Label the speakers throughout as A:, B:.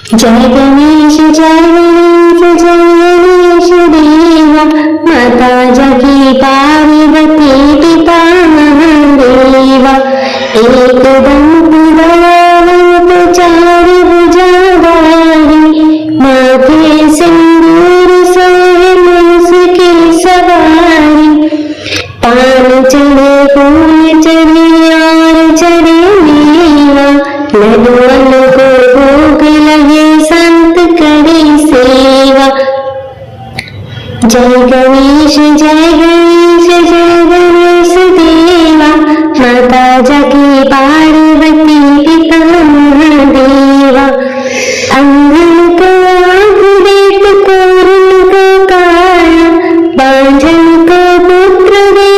A: जय गणेश जय गणेश जय गणेश देवा, माता जगी पार्वती पिता महादेवा। एक दंत दयावंत चार भुजाधारी, माथे सिंदूर सोहे मूस की सवारी। पान चढ़े फूल चढ़े और चढ़े मेवा, लड्डुअन को भोग लगे संत करे सेवा। जय गणेश जय गणेश जय गणेश देवा, माता जगी पार्वती पिता महादेवा। अंधन को आँख दे कुरूर को काया, बांझन को पुत्र दे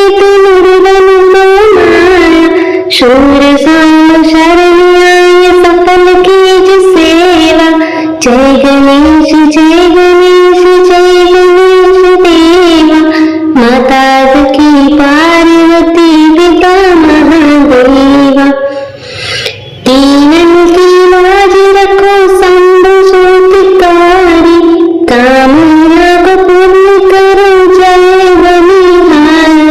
A: निर्धन को माया। शूर साम शरण आए सफल कीज सेवा। जय गणेश जय गणेश जय गणेश देवा, माता जगी पार्वती पिता महादेवा। तीनन की लाज रखो संग सूतकारी, कामना को पूर्ण करो जय बलिहारी।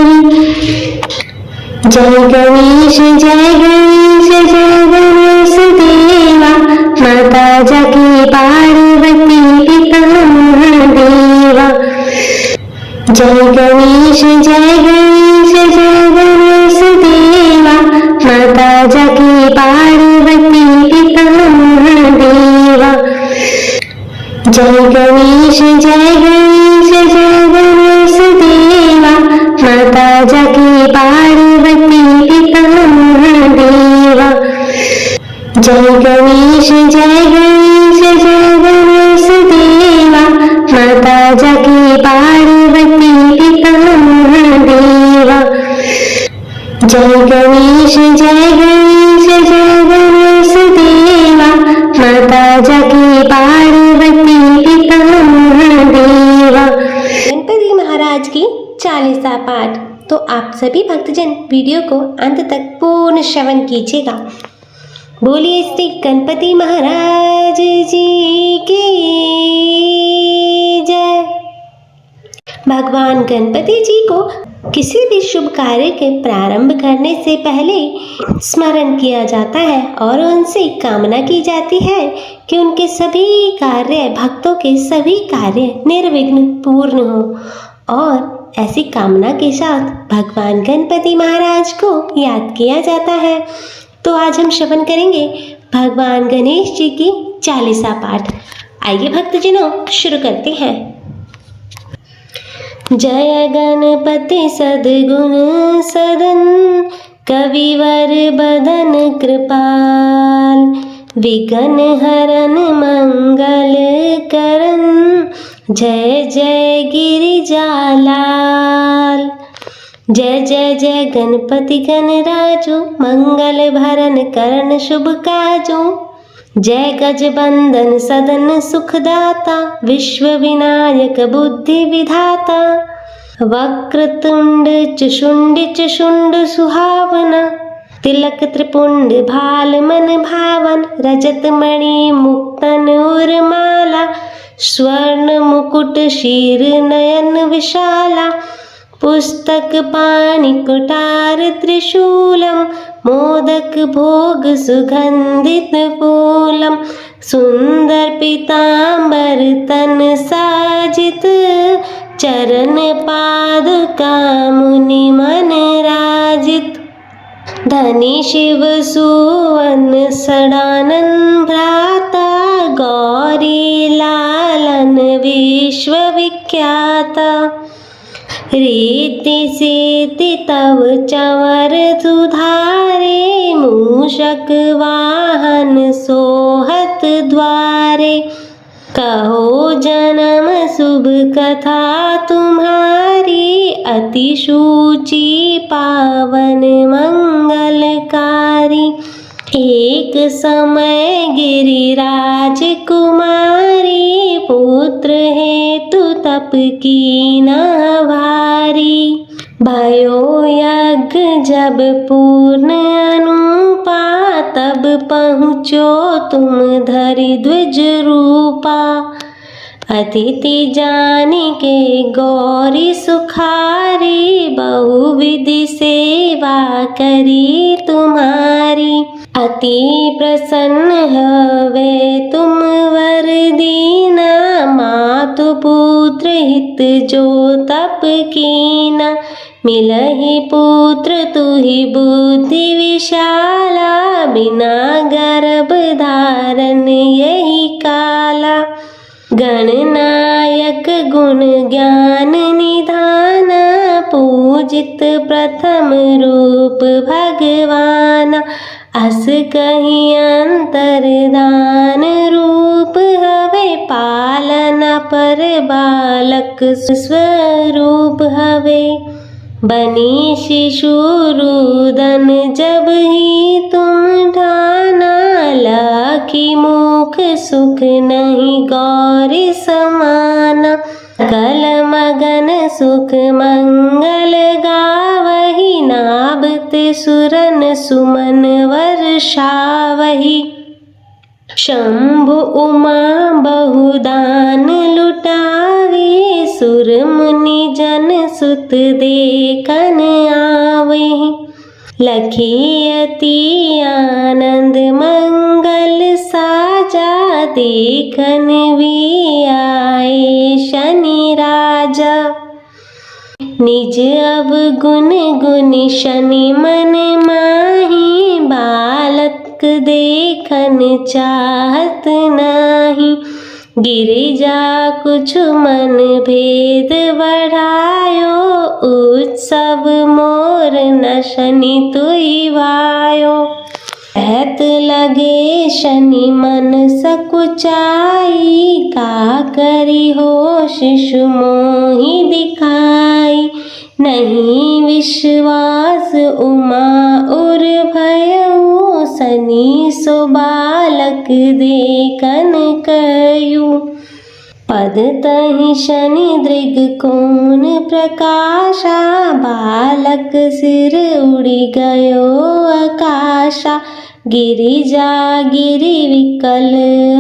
A: जय गणेश जय गणेश जय गणेश देवा, माता जगी पार्वती पिता महादेवा। जय गणेश जय गणेश जय गणेश देवा, माता जगी पार्वती पिता महादेवा। जय गणेश जय गणेश जय गणेश देवा, माता जगी पार्वती पिता महादेवा। जय गणेश जय गणेश जय गणेश देवा, माता जगी पार्वती पिता महादेवा। जय गणेश जय गणेश जय गणेश देवा, माता जगी पार्वती पिता महादेवा।
B: गणपति महाराज की चालीसा पाठ। तो आप सभी भक्तजन वीडियो को अंत तक पूर्ण श्रवण कीजिएगा। बोलिए श्री गणपति महाराज जी की जय। भगवान गणपति जी को किसी भी शुभ कार्य के प्रारंभ करने से पहले स्मरण किया जाता है और उनसे कामना की जाती है कि उनके सभी कार्य, भक्तों के सभी कार्य निर्विघ्न पूर्ण हो। और ऐसी कामना के साथ भगवान गणपति महाराज को याद किया जाता है। तो आज हम श्रवण करेंगे भगवान गणेश जी की चालीसा पाठ। आइए भक्तजनों शुरू करते हैं। जय गणपति सद्गुण सदन, कविवर बदन कृपाल। विघ्न हरन मंगल करन, जय जय गिरिजालाल। जय जय जय गणपति गणराजो, मंगल भरन करन शुभ काजो। जय गजबंदन सदन सुखदाता, विश्व विनायक बुद्धि विधाता। वक्रतुंड चुशुंड सुहावना, तिलक त्रिपुंड भाल मन भावन। रजत मणि मुक्तन उर्माला, स्वर्ण मुकुट शीर नयन विशाला। पुस्तक पाणि कुठार त्रिशूलम, मोदक भोग सुगंधित फूलम। सुंदर पीतांबर तन साजित, चरण पादुका मुनि मन राजित। धनी शिव सुवन सडानन भ्राता, गौरी लालन विश्व विख्याता। रीति सीति तव चंवर सुधारे, मूषक वाहन सोहत द्वारे। कहो जन्म शुभ कथा तुम्हारी, अति शुचि पावन मंगलकारी। एक समय गिरिराज कुमारी, पुत्र हेतु तप की न भारी। भयो यज्ञ जब पूर्ण अनुपा, तब पहुँचो तुम धरि द्विज रूपा। अतिथि जानी के गौरी सुखारी, बहुविधि सेवा करी तुम्हारी। अति प्रसन्न हवे तुम वर दीना, मातु पुत्र हित जो तप कीना। मिलहि पुत्र तुहि बुद्धि विशाला, बिना गर्भ धारण यही काला। गणनायक गुण ज्ञान निधान, पूजित प्रथम रूप भगवान। अस कही अंतरदान रूप हवे, पालना पर बालक स्वरूप हवे। बनी शिशु रुदन जब ही तुम ठाना, लाखी मुख सुख नहीं गौरी समाना। कल मगन सुख मंगल गावही, नाभते सुरन सुमन वर्षावही। शंभु उमा बहुदान लुटावे, सुर मुनि जन सुत देखन आवे। लखी अति आनंद मंगल साजा, देखन भी आए शनि राजा। निज अवगुण गुण शनि मन माही, बालक देखन चाहत नाही। गिरिजा कुछ मन भेद बढ़ायो, उत्सव मोर न शनि तुई वायो। कहत लगे शनि मन सकुचाई, का करी हो शिशु मोहि दिखाई। नहीं विश्वास उमा उर भयउ, शनि सो बालक देखन कयु। पद तहि शनि दृग कोन प्रकाशा, बालक सिर उड़ी गयो आकाशा। गिरिजा गिरि विकल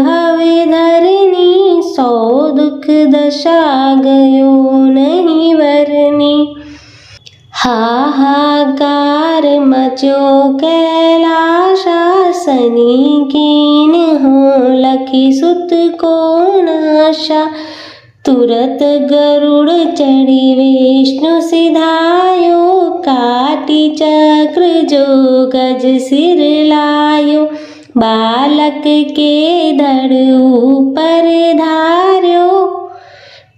B: हवे धरनी, सौ दुख दशा गयो नहीं वरनी। हाहाकार मचो कैलाशा, शनि कीन हो लखी सुत को नाशा। तुरत गरुड़ चढ़ी विष्णु सिधायो, काटी चक्र जो गज सिर लायो। बालक के धड़ ऊपर धार्यो,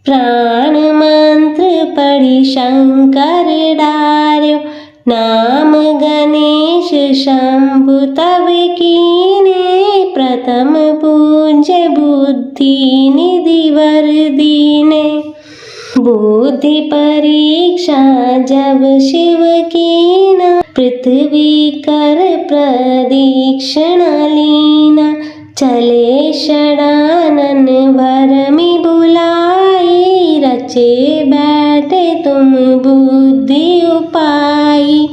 B: प्राण मंत्र पढ़ी शंकर डार्यो। नाम गणेश शंभु तब कीने, प्रथम पूज्य बुद्धि निधि वर दीने। बुद्धि परीक्षा जब शिव कीना, पृथ्वी कर प्रदीक्षण लीना। चले षडानन भरमि बुलाई, रचे बैठे तुम बुद्धि उपाई।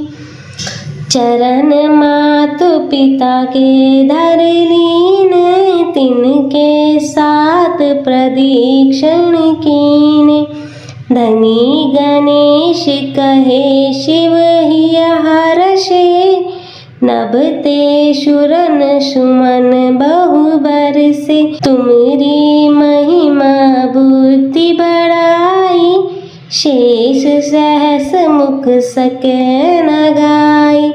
B: चरण मातु पिता के धर लीन, तिनके साथ प्रदीक्षण कीने। धनी गणेश कहे शिव ही हर्षे, नभते सुरन सुमन बहु बरसे। तुमरी महिमा बुद्धि बढ़ाई, शेष सहस मुख सके न गाई।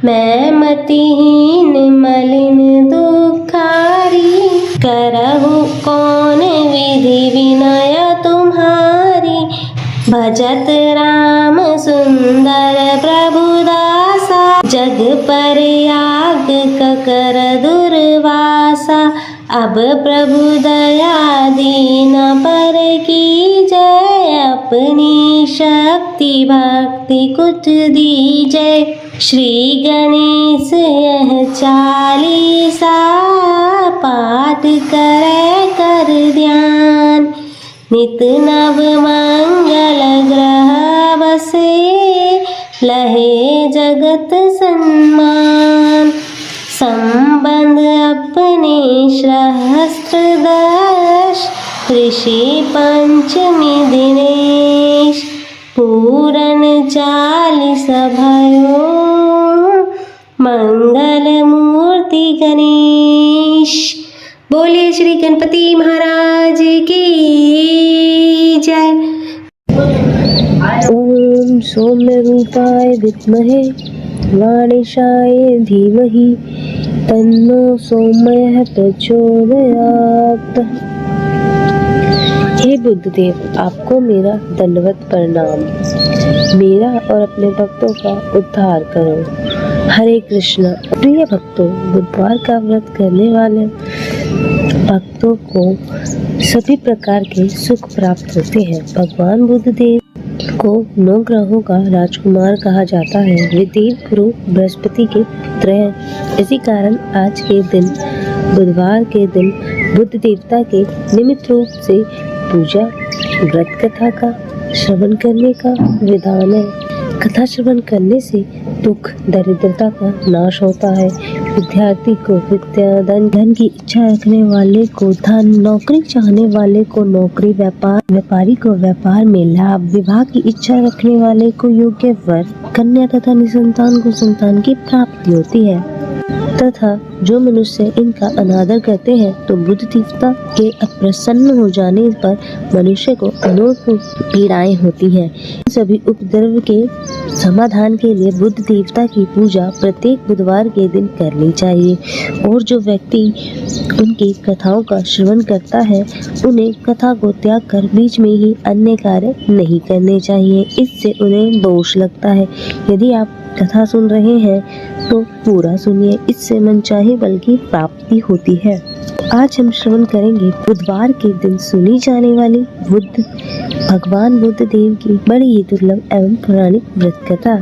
B: मैं मतिहीन मलिन दुखारी, करहु कौन विधि विनय तुम्हारी। भजत राम सुंदर प्रभु दासा, जग पर याग ककर दुर्वासा। अब प्रभु दया दीना पर की जय, अपनी शक्ति भक्ति कुछ दीजय। श्री गणेश यह चालीसा, पाठ करे कर ध्यान। नित नव मंगल ग्रह बसे, लहे जगत सम्मान, संबंध अपने सहस्त्रदश, ऋषि पंचमी दिनेश, पूरन 40 भयो, मंगल मूर्ति गणेश। बोले श्री गणपति महाराज की जय।
A: ओम सौम्य रूपाय विद्महे गणेशाय धीमहि तन्नो सौम्यः प्रचोदयात्। हे बुद्धदेव, आपको मेरा दंडवत प्रणाम। मेरा और अपने भक्तों का उद्धार करो। हरे कृष्णा। प्रिय भक्तों, बुधवार का व्रत करने वाले भक्तों को सभी प्रकार के सुख प्राप्त होते हैं। भगवान बुद्धदेव को 9 ग्रहों का राजकुमार कहा जाता है। वे देव गुरु बृहस्पति के पुत्र हैं। इसी कारण आज के दिन, बुधवार के दिन, बुद्ध देवता के निमित्त रूप से पूजा, व्रत कथा का श्रवण करने का विधान है। कथा श्रवण करने से दुख, दरिद्रता का नाश होता है। विद्यार्थी को विद्या, धन की इच्छा रखने वाले को धन, नौकरी चाहने वाले को नौकरी, व्यापारी को व्यापार में लाभ, विवाह की इच्छा रखने वाले को योग्य वर, कन्या तथा निसंतान को संतान की प्राप्ति होती है। तथा जो मनुष्य इनका अनादर करते हैं तो बुद्ध देवता के अप्रसन्न हो जाने पर मनुष्य को अनेक पीड़ाएं होती हैं। सभी उपद्रव के समाधान के लिए बुद्ध देवता की पूजा प्रत्येक बुधवार के दिन करनी चाहिए। और जो व्यक्ति उनकी कथाओं का श्रवण करता है, उन्हें कथा को त्याग कर बीच में ही अन्य कार्य नहीं करने चाहिए। इससे उन्हें दोष लगता है। यदि आप कथा सुन रहे हैं तो पूरा सुनिए, इससे मनचाही बल की प्राप्ति होती है। आज हम श्रवण करेंगे बुधवार के दिन सुनी जाने वाली भगवान बुद्ध देव की बड़ी ही दुर्लभ एवं पौराणिक व्रत कथा।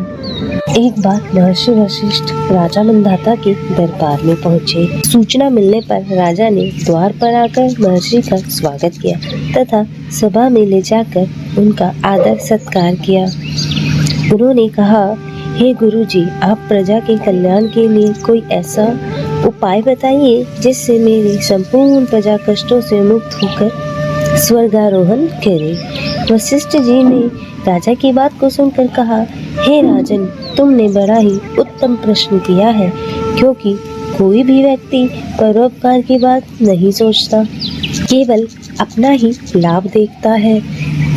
A: एक बार महर्षि वशिष्ठ राजा मंधाता के दरबार में पहुँचे। सूचना मिलने पर राजा ने द्वार पर आकर महर्षि का स्वागत किया तथा सभा में ले जाकर उनका आदर सत्कार किया। उन्होंने कहा, हे गुरुजी, आप प्रजा के कल्याण के लिए कोई ऐसा उपाय बताइए जिससे मेरी संपूर्ण प्रजा कष्टों से मुक्त होकर स्वर्गारोहण करे। वशिष्ठ जी ने राजा की बात को सुनकर कहा, हे राजन, तुमने बड़ा ही उत्तम प्रश्न किया है, क्योंकि कोई भी व्यक्ति परोपकार की बात नहीं सोचता, केवल अपना ही लाभ देखता है।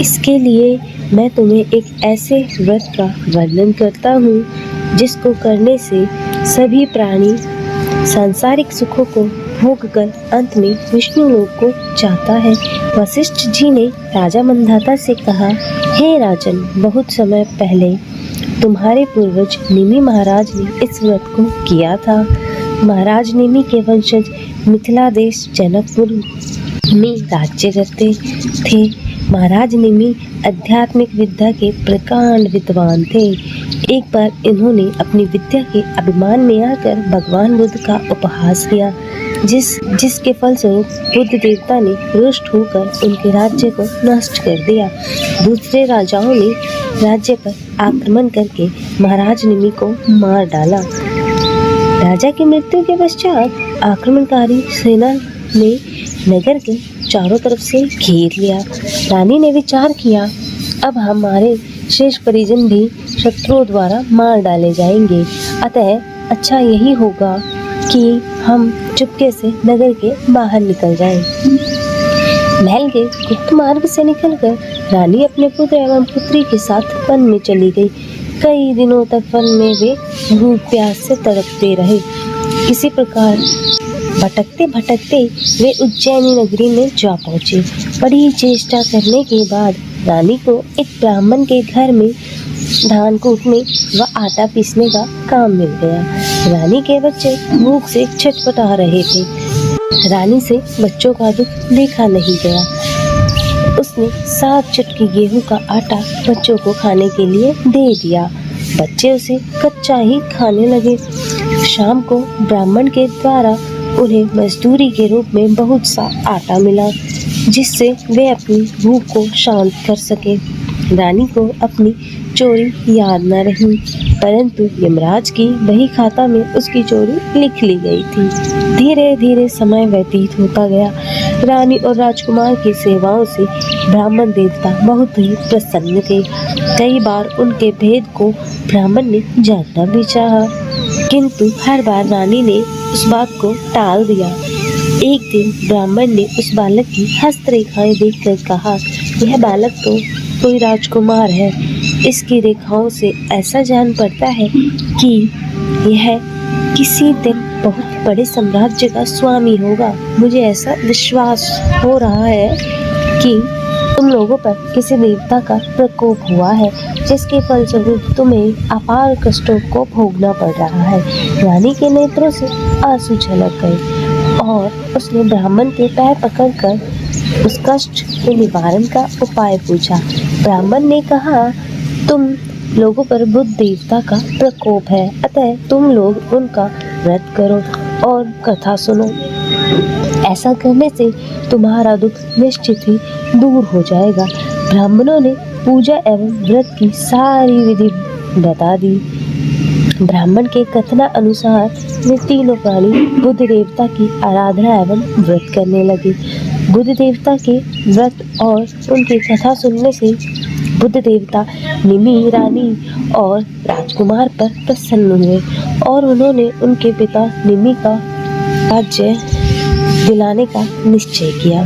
A: इसके लिए मैं तुम्हें एक ऐसे व्रत का वर्णन करता हूँ जिसको करने से सभी प्राणी सांसारिक सुखों को भोग कर अंत में विष्णु लोक को जाता है। वशिष्ठ जी ने राजा मंधाता से कहा, हे राजन, बहुत समय पहले तुम्हारे पूर्वज निमि महाराज ने इस व्रत को किया था। महाराज निमि के वंशज मिथिला देश जनकपुर में राज्य करते थे। महाराज निमि आध्यात्मिक विद्या के प्रकांड विद्वान थे। एक बार इन्होंने अपनी विद्या के अभिमान में आकर भगवान बुद्ध का उपहास किया, जिसके फलस्वरूप बुद्ध देवता ने रुष्ट होकर उनके राज्य को नष्ट कर दिया। दूसरे राजाओं ने राज्य पर आक्रमण करके महाराज निमि को मार डाला। राजा की मृत्यु के पश्चात आक्रमणकारी सेना ने नगर के चारों तरफ से घेर लिया। रानी ने विचार किया, अब हमारे शेष परिजन भी शत्रुओं द्वारा मार डाले जाएंगे, अतः अच्छा यही होगा कि हम चुपके से नगर के बाहर निकल जाएं। महल के गुप्त मार्ग से निकलकर रानी अपने पुत्र एवं पुत्री के साथ वन में चली गई। कई दिनों तक वन में वे भूख प्यास से तड़पते रहे। किसी प्रकार भटकते भटकते वे उज्जैनी नगरी में जा पहुँचे। बड़ी चेष्टा करने के बाद रानी को एक ब्राह्मण के घर में धान कूटने व आटा पीसने का काम मिल गया। रानी के बच्चे भूख से छटपटा रहे थे। रानी से बच्चों का दुख देखा नहीं गया। उसने 7 चुटकी गेहूं का आटा बच्चों को खाने के लिए दे दिया। बच्चे उसे कच्चा ही खाने लगे। शाम को ब्राह्मण के द्वारा उन्हें मजदूरी के रूप में बहुत सा आटा मिला, जिससे वे अपनी भूख को शांत कर सके। रानी को अपनी चोरी याद न रही, परंतु यमराज की बही खाता में उसकी चोरी लिख ली गई थी। धीरे धीरे समय व्यतीत होता गया। रानी और राजकुमार की सेवाओं से ब्राह्मण देवता बहुत ही प्रसन्न थे। कई बार उनके भेद को ब्राह्मण ने जानना भी चाहा, किंतु हर बार रानी ने उस बात को टाल दिया। एक दिन ब्राह्मण ने उस बालक की हस्तरेखाएं देखकर कहा, यह बालक तो कोई राजकुमार है। इसकी रेखाओं से ऐसा जान पड़ता है कि यह किसी दिन बहुत बड़े साम्राज्य का स्वामी होगा। मुझे ऐसा विश्वास हो रहा है कि तुम लोगों पर किसी देवता का प्रकोप हुआ है, जिसके फलस्वरूप तुम्हें अपार कष्टों को भोगना पड़ रहा है। रानी के नेत्रों से आंसू छलक गए और उसने ब्राह्मण के पैर पकड़कर उस कष्ट के निवारण का उपाय पूछा। ब्राह्मण ने कहा, तुम लोगों पर बुध देवता का प्रकोप है, अतः तुम लोग उनका व्रत करो और कथा सुनो। ऐसा करने से तुम्हारा दुख निश्चित ही दूर हो जाएगा। ब्राह्मणों ने पूजा एवं व्रत की सारी विधि बता दी। ब्राह्मण के कथना अनुसार वे तीनों प्राणी बुध देवता की आराधना एवं व्रत करने लगे। बुध देवता के व्रत और उनकी कथा सुनने से बुध देवता निमि रानी और राजकुमार पर प्रसन्न हुए और उन्होंने उनके पिता निमि का राज्य दिलाने का निश्चय किया।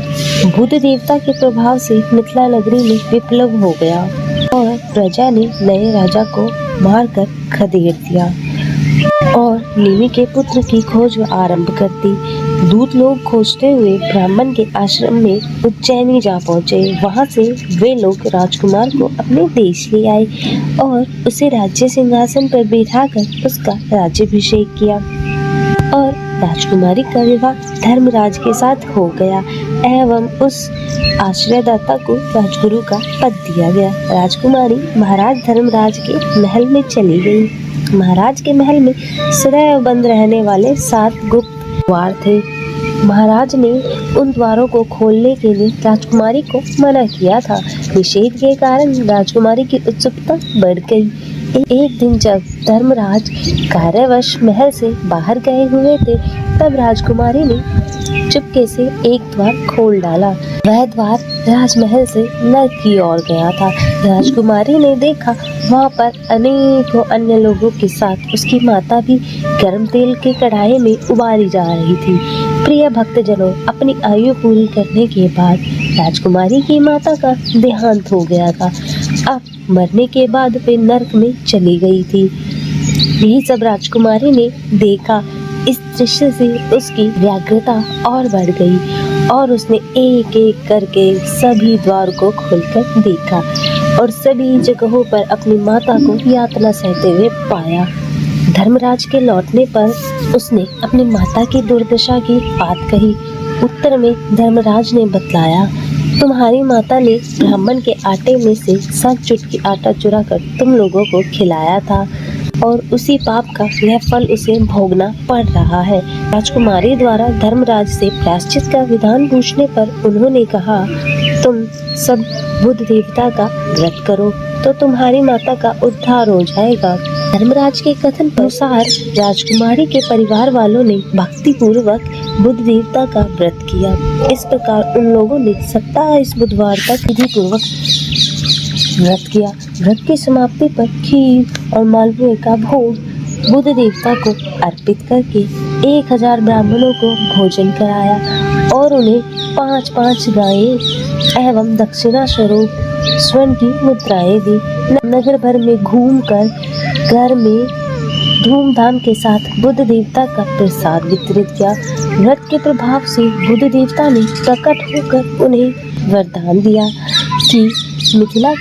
A: बुध देवता के प्रभाव से मिथिला नगरी में विप्लव हो गया और प्रजा ने नए राजा को मारकर खदेड़ दिया और निमि के पुत्र की खोज आरंभ कर दी। दूत लोग खोजते हुए ब्राह्मण के आश्रम में उज्जैनी जा पहुंचे। वहां से वे लोग राजकुमार को अपने देश ले आए और उसे राज्य सिंहासन पर बिठाकर उसका राज्याभिषेक किया और राजकुमारी का विवाह धर्मराज के साथ हो गया एवं उस आश्रयदाता को राजगुरु का पद दिया गया। राजकुमारी महाराज धर्मराज के महल में चली गई। महाराज के महल में सदैव बंद रहने वाले 7 गुप्त द्वार थे। महाराज ने उन द्वारों को खोलने के लिए राजकुमारी को मना किया था। निषेध के कारण राजकुमारी की उत्सुकता बढ़ गई। एक दिन जब धर्मराज कार्यवश महल से बाहर गए हुए थे, तब राजकुमारी ने चुपके से एक द्वार खोल डाला। वह द्वार राजमहल से नर्क की ओर गया था। राजकुमारी ने देखा वहाँ पर अनेकों अन्य लोगों के साथ उसकी माता भी गर्म तेल के कढ़ाई में उबाली जा रही थी। प्रिय भक्तजनों, अपनी आयु पूरी करने के बाद राजकुमारी की माता का देहांत हो गया था। अब मरने के बाद वे नर्क में चली गई थी। यही सब राजकुमारी ने देखा। इस दृश्य से उसकी व्याग्रता और बढ़ गई और उसने एक एक करके सभी द्वार को खोलकर देखा और सभी जगहों पर अपनी माता को यातना सहते हुए पाया। धर्मराज के लौटने पर उसने अपनी माता की दुर्दशा की बात कही। उत्तर में धर्मराज ने बतलाया, तुम्हारी माता ने ब्राह्मण के आटे में से 7 चुटकी आटा चुरा कर तुम लोगों को खिलाया था और उसी पाप का यह फल उसे भोगना पड़ रहा है। राजकुमारी द्वारा धर्मराज से प्रायश्चित का विधान पूछने पर उन्होंने कहा, तुम सब बुध देवता का व्रत करो तो तुम्हारी माता का उद्धार हो जाएगा। धर्मराज के कथन अनुसार राजकुमारी के परिवार वालों ने भक्ति पूर्वक बुध देवता का व्रत किया। इस प्रकार उन लोगों ने 27 बुधवार तक विधि पूर्वक व्रत किया। व्रत की समाप्ति पर खीर और मालपुए का भोग बुध देवता को अर्पित करके 1000 ब्राह्मणों को भोजन कराया और उन्हें 5-5 गायें एवं दक्षिणा स्वरूप स्वर्ण की मुद्राएं दी। नगर भर में घूमकर घर में धूमधाम के साथ बुध देवता का प्रसाद वितरित किया। व्रत के प्रभाव से बुध देवता ने प्रकट होकर उन्हें वरदान दिया कि मिथिला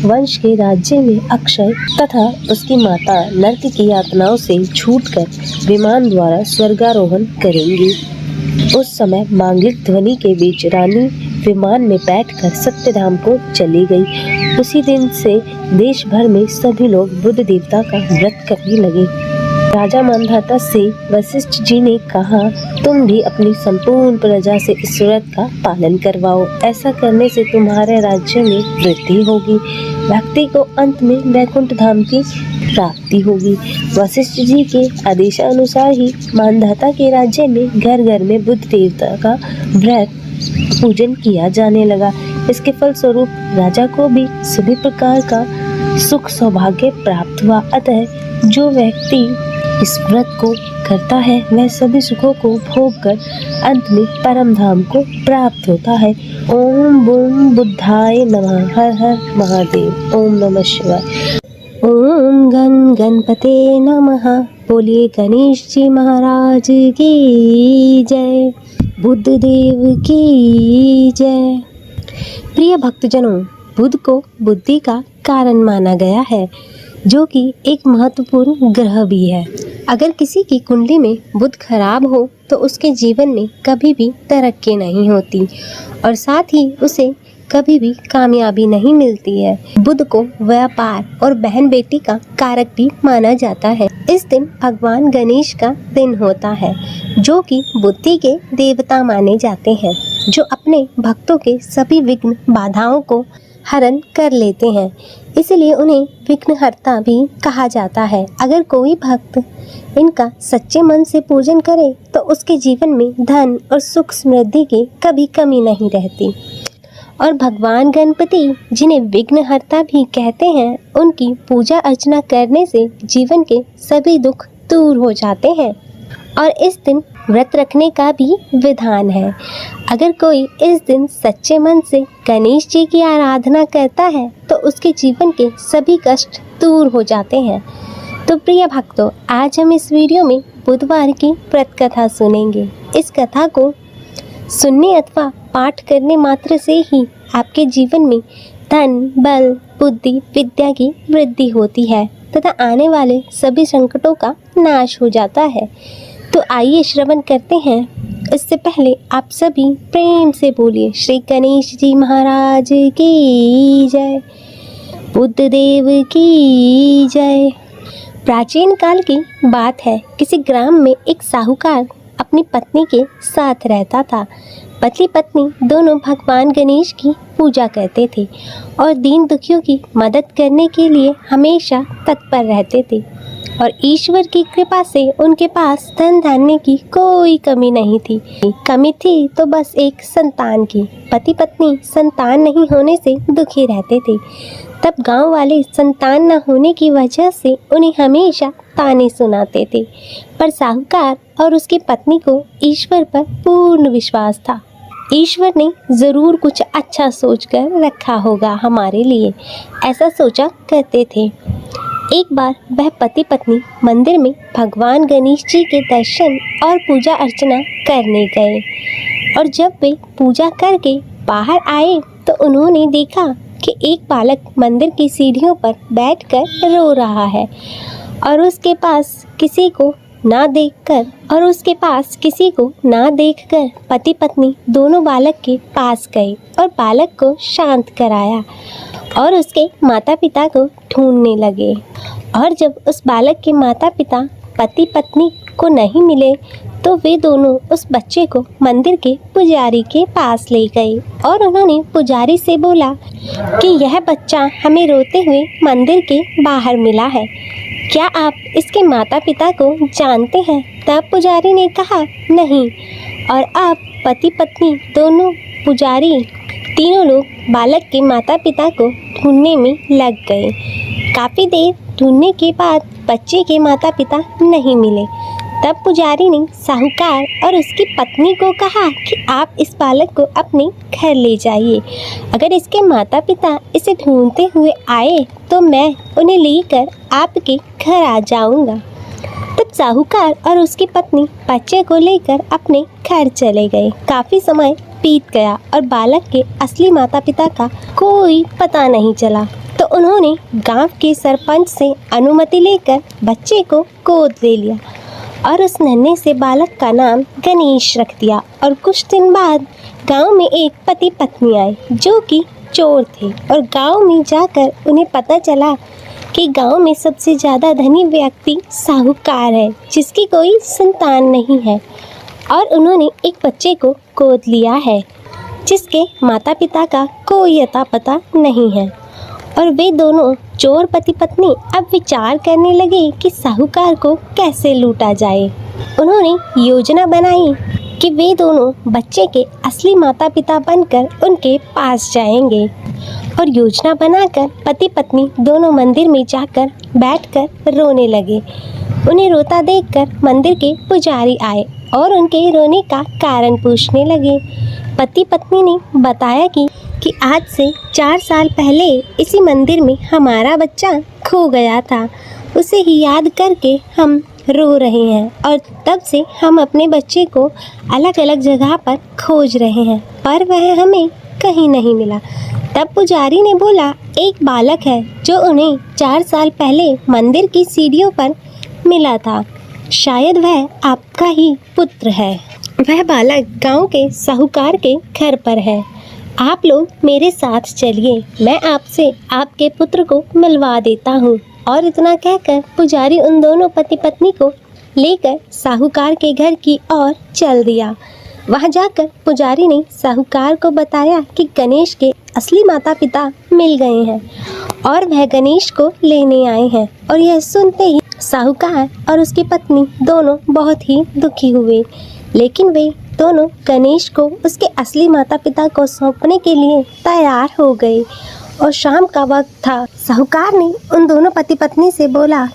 A: वंश के राज्य में अक्षय तथा उसकी माता नर्क की यातनाओं से छूटकर विमान द्वारा स्वर्गारोहण करेंगी। उस समय मांगलिक ध्वनि के बीच रानी विमान में बैठकर सत्यधाम को चली गई। उसी दिन से देश भर में सभी लोग बुध देवता का व्रत करने लगे। राजा मांधाता से वशिष्ठ जी ने कहा, तुम भी अपनी संपूर्ण प्रजा से इस व्रत का पालन करवाओ। ऐसा करने से तुम्हारे राज्य में वृद्धि होगी। भक्ति को अंत में वैकुंठ धाम की प्राप्ति होगी। वशिष्ठ जी के आदेशानुसार ही मांधाता के राज्य में घर घर में बुद्ध देवता का व्रत पूजन किया जाने लगा। इसके फलस्वरूप राजा को भी सभी प्रकार का सुख सौभाग्य प्राप्त हुआ। अतः जो व्यक्ति इस व्रत को करता है वह सभी सुखों को भोग कर अंत में परम धाम को प्राप्त होता है। ओम बूम बुद्धाय नमः। हर हर महादेव। ओम नमः शिवाय।
B: ओम गण गणपते नमः। बोलिए गणेश जी महाराज की जय। बुद्ध देव की जय। प्रिय भक्तजनों, बुध को बुद्धि का कारण माना गया है, जो कि एक महत्वपूर्ण ग्रह भी है। अगर किसी की कुंडली में बुध खराब हो तो उसके जीवन में कभी भी तरक्की नहीं होती और साथ ही उसे कभी भी कामयाबी नहीं मिलती है। बुध को व्यापार और बहन बेटी का कारक भी माना जाता है। इस दिन भगवान गणेश का दिन होता है, जो कि बुद्धि के देवता माने जाते हैं, जो अपने भक्तों के सभी विघ्न बाधाओं को हरण कर लेते हैं। इसलिए उन्हें विघ्नहर्ता भी कहा जाता है। अगर कोई भक्त इनका सच्चे मन से पूजन करे तो उसके जीवन में धन और सुख समृद्धि की कभी कमी नहीं रहती। और भगवान गणपति, जिन्हें विघ्नहर्ता भी कहते हैं, उनकी पूजा अर्चना करने से जीवन के सभी दुख दूर हो जाते हैं। और इस दिन व्रत रखने का भी विधान है। अगर कोई इस दिन सच्चे मन से गणेश जी की आराधना करता है तो उसके जीवन के सभी कष्ट दूर हो जाते हैं। तो प्रिय भक्तों, आज हम इस वीडियो में बुधवार की व्रत कथा सुनेंगे। इस कथा को सुनने अथवा पाठ करने मात्र से ही आपके जीवन में धन, बल, बुद्धि, विद्या की वृद्धि होती है तथा आने वाले सभी संकटों का नाश हो जाता है। तो आइए श्रवण करते हैं। इससे पहले आप सभी प्रेम से बोलिए श्री गणेश जी महाराज की जय। बुद्ध देव की जय। प्राचीन काल की बात है। किसी ग्राम में एक साहूकार अपनी पत्नी के साथ रहता था। पति पत्नी दोनों भगवान गणेश की पूजा करते थे और दीन दुखियों की मदद करने के लिए हमेशा तत्पर रहते थे। और ईश्वर की कृपा से उनके पास धन धान्य की कोई कमी नहीं थी। कमी थी तो बस एक संतान की। पति पत्नी संतान नहीं होने से दुखी रहते थे। तब गांव वाले संतान न होने की वजह से उन्हें हमेशा ताने सुनाते थे। पर साहूकार और उसकी पत्नी को ईश्वर पर पूर्ण विश्वास था। ईश्वर ने ज़रूर कुछ अच्छा सोचकर रखा होगा हमारे लिए, ऐसा सोचा करते थे। एक बार वह पति पत्नी मंदिर में भगवान गणेश जी के दर्शन और पूजा अर्चना करने गए। और जब वे पूजा करके बाहर आए तो उन्होंने देखा कि एक बालक मंदिर की सीढ़ियों पर बैठकर रो रहा है और उसके पास किसी को ना देखकर पति पत्नी दोनों बालक के पास गए और बालक को शांत कराया और उसके माता पिता को ढूंढने लगे। और जब उस बालक के माता पिता पति पत्नी को नहीं मिले तो वे दोनों उस बच्चे को मंदिर के पुजारी के पास ले गए और उन्होंने पुजारी से बोला कि यह बच्चा हमें रोते हुए मंदिर के बाहर मिला है, क्या आप इसके माता पिता को जानते हैं? तब पुजारी ने कहा नहीं। और अब पति पत्नी दोनों पुजारी तीनों लोग बालक के माता पिता को ढूंढने में लग गए। काफ़ी देर ढूंढने के बाद बच्चे के माता पिता नहीं मिले। तब पुजारी ने साहूकार और उसकी पत्नी को कहा कि आप इस बालक को अपने घर ले जाइए। अगर इसके माता पिता इसे ढूंढते हुए आए तो मैं उन्हें लेकर आपके घर आ जाऊंगा। तब साहूकार और उसकी पत्नी बच्चे को लेकर अपने घर चले गए। काफ़ी समय बीत गया और बालक के असली माता पिता का कोई पता नहीं चला। तो उन्होंने गांव के सरपंच से अनुमति लेकर बच्चे को गोद ले लिया और उस नन्हे से बालक का नाम गणेश रख दिया। और कुछ दिन बाद गांव में एक पति पत्नी आए जो कि चोर थे और गांव में जाकर उन्हें पता चला कि गांव में सबसे ज़्यादा धनी व्यक्ति साहूकार है, जिसकी कोई संतान नहीं है और उन्होंने एक बच्चे को गोद लिया है जिसके माता पिता का कोई अता पता नहीं है। और वे दोनों चोर पति पत्नी अब विचार करने लगे कि साहूकार को कैसे लूटा जाए। उन्होंने योजना बनाई कि वे दोनों बच्चे के असली माता पिता बनकर उनके पास जाएंगे और योजना बनाकर पति पत्नी दोनों मंदिर में जाकर बैठकर रोने लगे। उन्हें रोता देखकर मंदिर के पुजारी आए और उनके रोने का कारण पूछने लगे। पति पत्नी ने बताया कि आज से 4 साल पहले इसी मंदिर में हमारा बच्चा खो गया था। उसे ही याद करके हम रो रहे हैं और तब से हम अपने बच्चे को अलग अलग जगह पर खोज रहे हैं, पर वह हमें कहीं नहीं मिला। तब पुजारी ने बोला, एक बालक है जो उन्हें 4 साल पहले मंदिर की सीढ़ियों पर मिला था। शायद वह आपका ही पुत्र है। वह बालक गांव के साहूकार के घर पर है। आप लोग मेरे साथ चलिए, मैं आपसे आपके पुत्र को मिलवा देता हूँ। और इतना कहकर पुजारी उन दोनों पति पत्नी को लेकर साहूकार के घर की ओर चल दिया। वहां जाकर पुजारी ने साहूकार को बताया कि गणेश के असली माता पिता मिल गए हैं और वह गणेश को लेने आए हैं। और यह सुनते ही साहूकार और उसकी पत्नी दोनों बहुत ही दुखी हुए, लेकिन वे दोनों गणेश को उसके असली माता पिता को सौंपने के लिए तैयार हो गए। और शाम का वक्त था। साहूकार ने उन दोनों पति पत्नी से बोला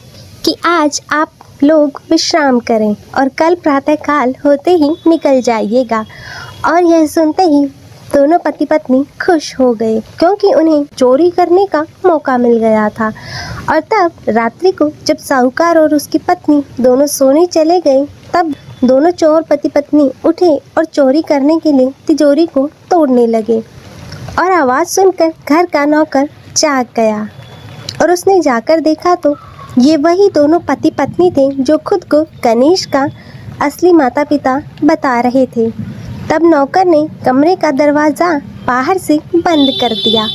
B: कि आज आप लोग विश्राम करें और कल प्रातःकाल होते ही निकल जाइएगा। और यह सुनते ही दोनों पति पत्नी खुश हो गए, क्योंकि उन्हें चोरी करने का मौका मिल गया था। और तब रात्रि को जब साहूकार और उसकी पत्नी दोनों सोने चले गए, तब दोनों चोर पति पत्नी उठे और चोरी करने के लिए तिजोरी को तोड़ने लगे। और आवाज़ सुनकर घर का नौकर जाग गया और उसने जाकर देखा तो ये वही दोनों पति पत्नी थे जो खुद को गणेश का असली माता पिता बता रहे थे। तब नौकर ने कमरे का दरवाज़ा बाहर से बंद कर दिया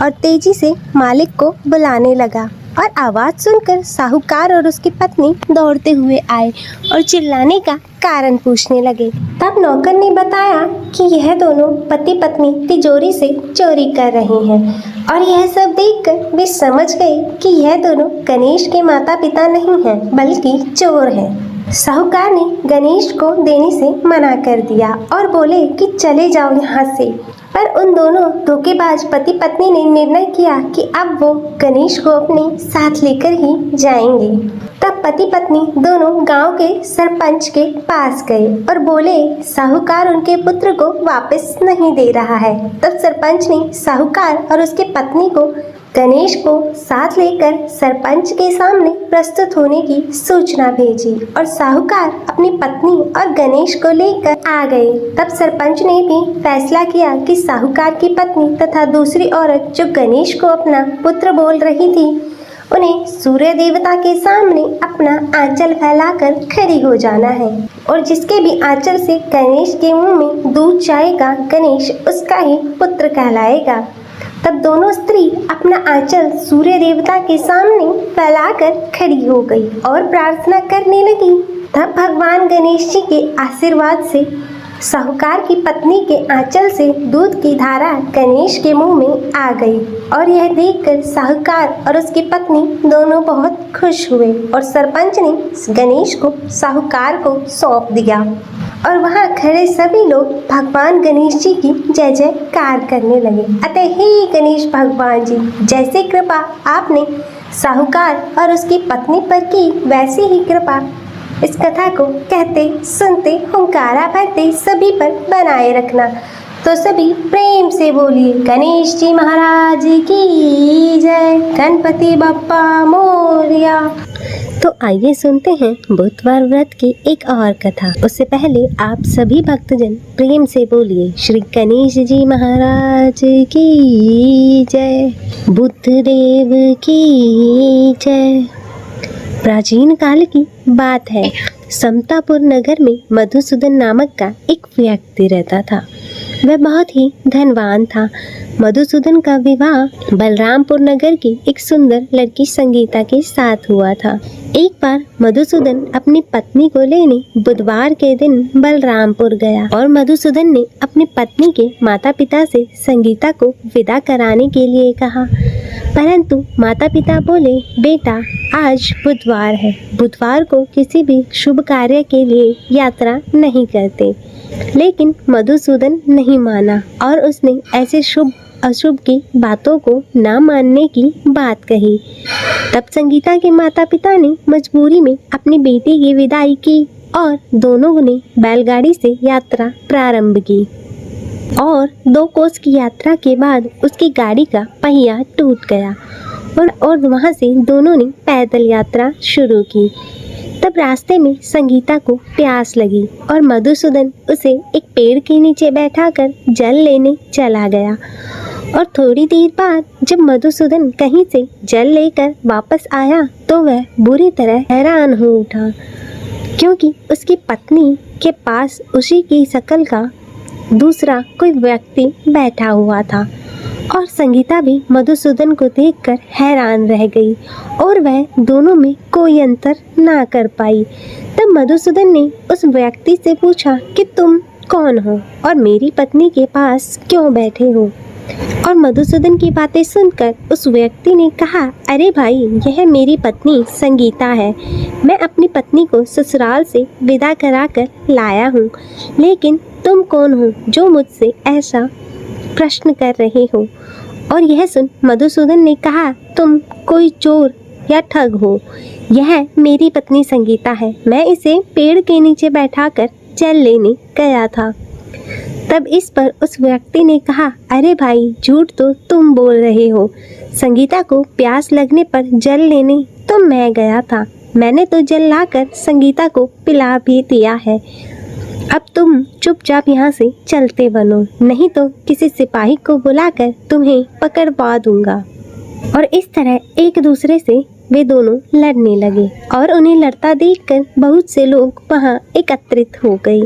B: और तेजी से मालिक को बुलाने लगा। और आवाज़ सुनकर साहूकार और उसकी पत्नी दौड़ते हुए आए और चिल्लाने का कारण पूछने लगे। तब नौकर ने बताया कि यह दोनों पति पत्नी तिजोरी से चोरी कर रहे हैं। और यह सब देखकर वे समझ गए कि यह दोनों गणेश के माता पिता नहीं हैं, बल्कि चोर हैं। साहूकार ने गणेश को देने से मना कर दिया और बोले कि चले जाओ यहाँ से। पर उन दोनों धोखेबाज पति पत्नी ने निर्णय किया कि अब वो गणेश को अपने साथ लेकर ही जाएंगे। तब पति पत्नी दोनों गांव के सरपंच के पास गए और बोले, साहूकार उनके पुत्र को वापस नहीं दे रहा है। तब सरपंच ने साहूकार और उसके पत्नी को गणेश को साथ लेकर सरपंच के सामने प्रस्तुत होने की सूचना भेजी और साहूकार अपनी पत्नी और गणेश को लेकर आ गए। तब सरपंच ने भी फैसला किया कि साहूकार की पत्नी तथा दूसरी औरत जो गणेश को अपना पुत्र बोल रही थी, उन्हें सूर्य देवता के सामने अपना आंचल फैलाकर खड़ी हो जाना है और जिसके भी आंचल से गणेश के मुंह में दूध जाएगा, गणेश उसका ही पुत्र कहलाएगा। तब दोनों स्त्री अपना आंचल सूर्य देवता के सामने फैलाकर खड़ी हो गई और प्रार्थना करने लगी। तब भगवान गणेश जी के आशीर्वाद से साहूकार की पत्नी के आंचल से दूध की धारा गणेश के मुंह में आ गई। और यह देखकर साहूकार और उसकी पत्नी दोनों बहुत खुश हुए और सरपंच ने गणेश को साहूकार को सौंप दिया। और वहाँ खड़े सभी लोग भगवान गणेश जी की जय जयकार करने लगे। अतः हे गणेश भगवान जी, जैसे कृपा आपने साहूकार और उसकी पत्नी पर की, वैसी ही कृपा इस कथा को कहते सुनते हुंकारा भरते सभी पर बनाए रखना। तो सभी प्रेम से बोलिए गणेश जी महाराज की जय, गणपति बप्पा मोरया। तो आइए सुनते हैं बुधवार व्रत की एक और कथा। उससे पहले आप सभी भक्तजन प्रेम से बोलिए श्री गणेश जी महाराज की जय, बुद्धदेव की जय। प्राचीन काल की बात है। समतापुर नगर में मधुसूदन नामक का एक व्यक्ति रहता था। वह बहुत ही धनवान था। मधुसूदन का विवाह बलरामपुर नगर की एक सुंदर लड़की संगीता के साथ हुआ था। एक बार मधुसूदन अपनी पत्नी को लेने बुधवार के दिन बलरामपुर गया और मधुसूदन ने अपनी पत्नी के माता पिता से संगीता को विदा कराने के लिए कहा, परंतु माता पिता बोले, बेटा आज बुधवार है, बुधवार को किसी भी शुभ कार्य के लिए यात्रा नहीं करते। लेकिन मधुसूदन नहीं माना और उसने ऐसे शुभ अशुभ की बातों को ना मानने की बात कही। तब संगीता के माता पिता ने मजबूरी में अपनी बेटी की विदाई की और दोनों ने बैलगाड़ी से यात्रा प्रारंभ की और 2 कोस की यात्रा के बाद उसकी गाड़ी का पहिया टूट गया और वहां से दोनों ने पैदल यात्रा शुरू की। तब रास्ते में संगीता को प्यास लगी और मधुसूदन उसे एक पेड़ के नीचे बैठाकर जल लेने चला गया और थोड़ी देर बाद जब मधुसूदन कहीं से जल लेकर वापस आया तो वह बुरी तरह हैरान हो उठा, क्योंकि उसकी पत्नी के पास उसी की शक्ल का दूसरा कोई व्यक्ति बैठा हुआ था और संगीता भी मधुसूदन को देखकर हैरान रह गई और वह दोनों में कोई अंतर ना कर पाई। तब मधुसूदन ने उस व्यक्ति से पूछा कि तुम कौन हो और मेरी पत्नी के पास क्यों बैठे हो? और मधुसूदन की बातें सुनकर उस व्यक्ति ने कहा, अरे भाई, यह मेरी पत्नी संगीता है। मैं अपनी पत्नी को ससुराल से विदा कराकर लाया हूँ, लेकिन तुम कौन हो जो मुझसे ऐसा प्रश्न कर रहे हो? और यह सुन मधुसूदन ने कहा, तुम कोई चोर या ठग हो। यह मेरी पत्नी संगीता है, मैं इसे पेड़ के नीचे बैठाकर जल लेने गया था। तब इस पर उस व्यक्ति ने कहा, अरे भाई, झूठ तो तुम बोल रहे हो। संगीता को प्यास लगने पर जल लेने तो मैं गया था, मैंने तो जल लाकर संगीता को पिला भी दिया है। अब तुम चुपचाप यहाँ से चलते बनो, नहीं तो किसी सिपाही को बुलाकर तुम्हें पकड़वा दूंगा। और इस तरह एक दूसरे से वे दोनों लड़ने लगे और उन्हें लड़ता देखकर बहुत से लोग वहां एकत्रित हो गए।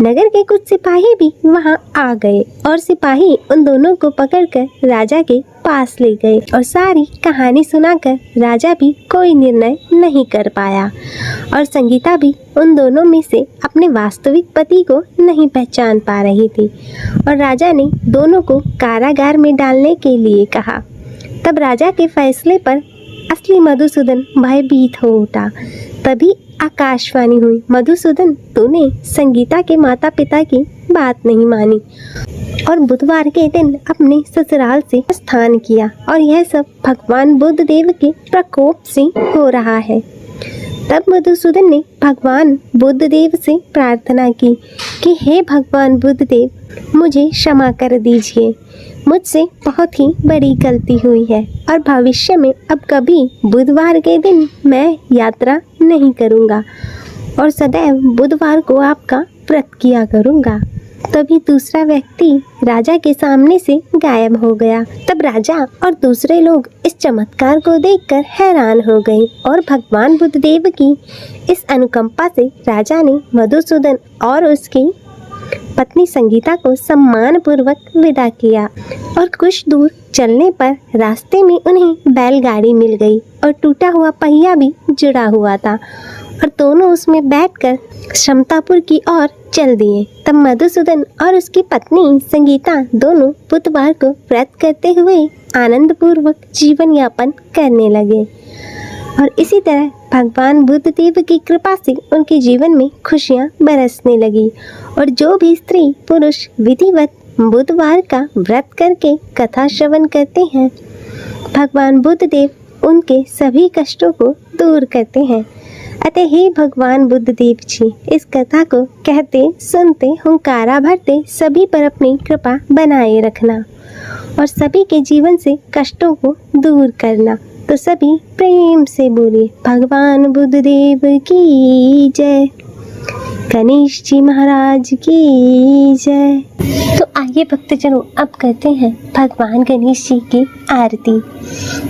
B: नगर के कुछ सिपाही भी वहां आ गए और सिपाही उन दोनों को पकड़कर राजा के पास ले गए और सारी कहानी सुनाकर राजा भी कोई निर्णय नहीं कर पाया और संगीता भी उन दोनों में से अपने वास्तविक पति को नहीं पहचान पा रही थी और राजा ने दोनों को कारागार में डालने के लिए कहा। तब राजा के फैसले पर असली मधुसूदन भयभीत हो उठा। तभी आकाशवाणी हुई, मधुसूदन, तूने संगीता के माता पिता की बात नहीं मानी और बुधवार के दिन अपने ससुराल से प्रस्थान किया और यह सब भगवान बुद्ध देव के प्रकोप से हो रहा है। तब मधुसूदन ने भगवान बुद्ध देव से प्रार्थना की कि हे भगवान बुद्ध देव, मुझे क्षमा कर दीजिए, मुझसे बहुत ही बड़ी गलती हुई है और भविष्य में अब कभी बुधवार के दिन मैं यात्रा नहीं करूँगा और सदैव बुधवार को आपका व्रत किया करूँगा। तभी दूसरा व्यक्ति राजा के सामने से गायब हो गया। तब राजा और दूसरे लोग इस चमत्कार को देखकर हैरान हो गए और भगवान बुद्ध देव की इस अनुकंपा से राजा ने मधुसूदन और उसकी पत्नी संगीता को सम्मान पूर्वक विदा किया और कुछ दूर चलने पर रास्ते में उन्हें बैलगाड़ी मिल गई और टूटा हुआ पहिया भी जुड़ा हुआ था और दोनों उसमें बैठकर क्षमतापुर की ओर चल दिए। तब मधुसूदन और उसकी पत्नी संगीता दोनों बुधवार को व्रत करते हुए आनंद पूर्वक जीवन यापन करने लगे और इसी तरह भगवान बुद्ध देव की कृपा से उनके जीवन में खुशियां बरसने लगी और जो भी स्त्री पुरुष विधिवत बुधवार का व्रत करके कथा श्रवण करते हैं, भगवान बुद्ध देव उनके सभी कष्टों को दूर करते हैं। अतः हे भगवान बुद्ध देव जी, इस कथा को कहते सुनते हुंकारा भरते सभी पर अपनी कृपा बनाए रखना और सभी के जीवन से कष्टों को दूर करना। तो सभी प्रेम से बोलिए भगवान बुद्ध देव की जय। गणेश जी महाराज की जय। तो आइए भक्तजनों, अब करते हैं भगवान गणेश जी की आरती।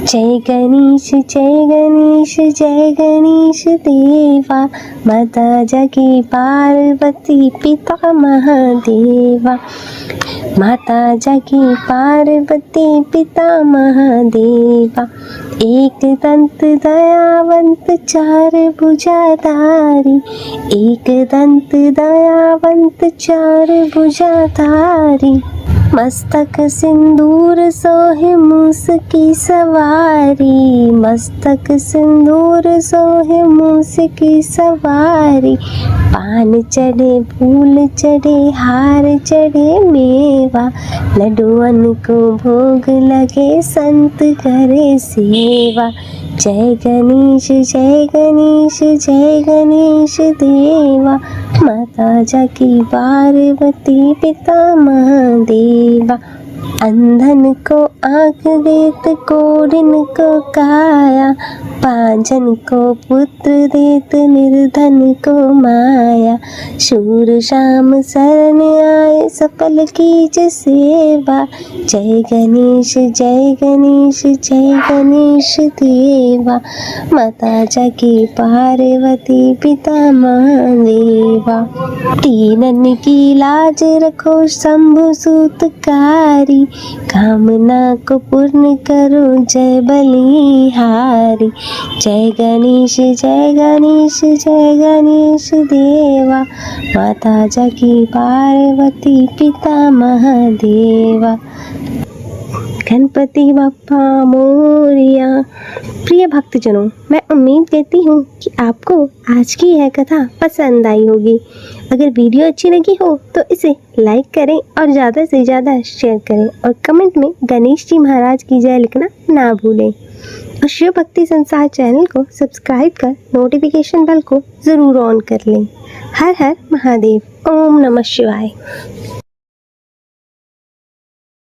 B: जय गणेश जय गणेश जय गणेश देवा, माता जगी पार्वती पिता महादेवा। माता जगी पार्वती पिता महादेवा, एक दंत दयावंत चार भुजाधारी, एक दंत दयावंत चार भुजाधारी। मस्तक सिंदूर सोहे मूस की सवारी, मस्तक सिंदूर सोहे मूस की सवारी। पान चढ़े फूल चढ़े हार चढ़े मेवा, लड्डुअन को भोग लगे संत करे सेवा। जय गणेश जय गणेश जय गणेश देवा, माता जगी पार्वती पिता महादेवा। अंधन को आँख देत कोढ़िन को काया, पांजन को पुत्र देत निर्धन को माया। शूर शाम शरण आए सफल कीज सेवा, जय गणेश जय गणेश जय गणेश देवा। माता जगी पार्वती पिता महादेवा। तीनन की लाज रखो शंभु सूतकारी, कामना को पूर्ण करो जय बलिहारी। जय गणेश जय गणेश जय गणेश देवा, माता जगी पार्वती पिता महादेवा। गणपति बप्पा मोरिया। प्रिय भक्तजनों, मैं उम्मीद करती हूँ कि आपको आज की यह कथा पसंद आई होगी। अगर वीडियो अच्छी लगी हो तो इसे लाइक करें और ज़्यादा से ज़्यादा शेयर करें और कमेंट में गणेश जी महाराज की जय लिखना ना भूलें। और शिव भक्ति संसार चैनल को सब्सक्राइब कर नोटिफिकेशन बेल को ज़रूर ऑन कर लें। हर हर महादेव। ओम नमः शिवाय।